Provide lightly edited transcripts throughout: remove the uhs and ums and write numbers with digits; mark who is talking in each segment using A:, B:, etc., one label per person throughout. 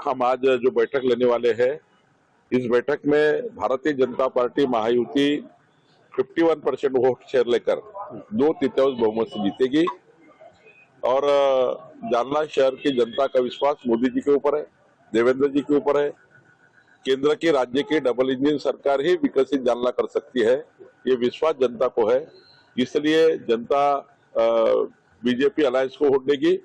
A: हम आज जो बैठक लेने वाले हैं, इस बैठक में Bharatiya Janata party Mahayuti 51% vote share लेकर 2/3 बहुमत से जीतेगी और जालना शहर की जनता का विश्वास मोदी जी के ऊपर है, देवेंद्र जी के ऊपर है। केंद्र की राज्य की डबल इंजन सरकार ही विकसित जालना कर सकती है, ये विश्वास जनता को है। इसलिए जनता बीजेपी अलायंस को वोट देगी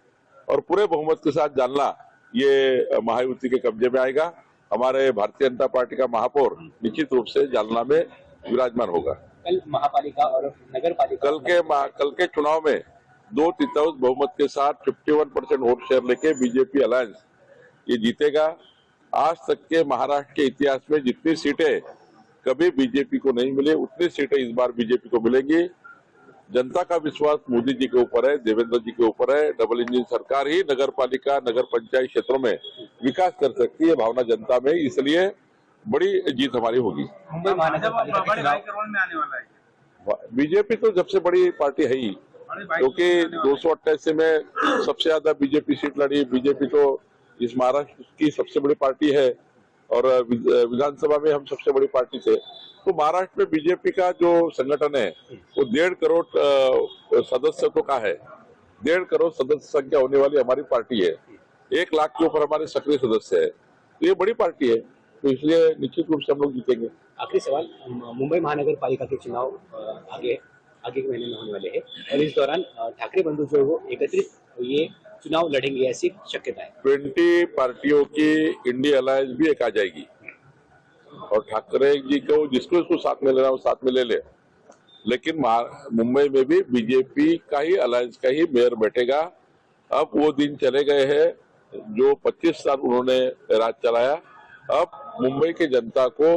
A: और पूरे बहुमत के साथ जालना ये महायुति के कब्जे में आएगा। हमारे भारतीय जनता पार्टी का महापौर निश्चित रूप से जालना में विराजमान होगा।
B: कल महापालिका और नगर पालिका
A: कल के चुनाव में 2/3 बहुमत के साथ 51% वोट शेयर लेके बीजेपी अलायंस ये जीतेगा। आज तक के महाराष्ट्र के इतिहास में जितनी सीटें कभी बीजेपी को नहीं मिली, उतनी सीटें इस बार बीजेपी को मिलेंगी। जनता का विश्वास मोदी जी के ऊपर है, देवेंद्र जी के ऊपर है। डबल इंजन सरकार ही नगर पालिका, नगर पंचायत क्षेत्रों में विकास कर सकती है, भावना जनता में, इसलिए बड़ी जीत हमारी होगी।
B: मुंबई महानगर पालिका
C: में आने वाला है।
A: बीजेपी तो सबसे बड़ी पार्टी है ही, क्योंकि 288 में सबसे ज्यादा बीजेपी सीट लड़ी। बीजेपी तो इस महाराष्ट्र की सबसे बड़ी पार्टी है और विधानसभा में हम सबसे बड़ी पार्टी थे। तो महाराष्ट्र में बीजेपी का जो संगठन है वो 1.5 करोड़ सदस्यों का है। 1.5 करोड़ सदस्य संख्या होने वाली हमारी पार्टी है। 1 लाख के ऊपर हमारे सक्रिय सदस्य है, तो ये बड़ी पार्टी है, तो इसलिए निश्चित रूप से हम लोग जीतेंगे।
B: आखिरी सवाल, मुंबई महानगर पालिका के चुनाव आगे के महीने में होने वाले हैं और इस दौरान ठाकरे बंधु जो है वो एकत्रित ये चुनाव लड़ेंगे, ऐसी शक्यता है।
A: 20 पार्टियों की इंडिया अलायंस भी एक आ जाएगी और ठाकरे जी को जिसको साथ में लेना वो साथ में ले ले। लेकिन मुंबई में भी बीजेपी का ही अलायंस का ही मेयर बैठेगा। अब वो दिन चले गए हैं जो 25 साल उन्होंने राज चलाया। अब मुंबई की जनता को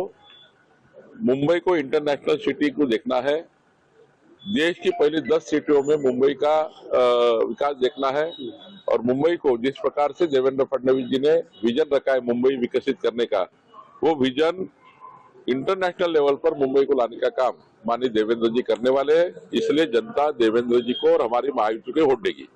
A: मुंबई को इंटरनेशनल सिटी को देखना है। देश की पहली 10 सिटियों में मुंबई का विकास देखना है और मुंबई को जिस प्रकार से देवेंद्र फडणवीस जी ने विजन रखा है मुंबई विकसित करने का, वो विजन इंटरनेशनल लेवल पर मुंबई को लाने का काम माननीय देवेंद्र जी करने वाले हैं। इसलिए जनता देवेंद्र जी को और हमारी महायुति को वोट देगी।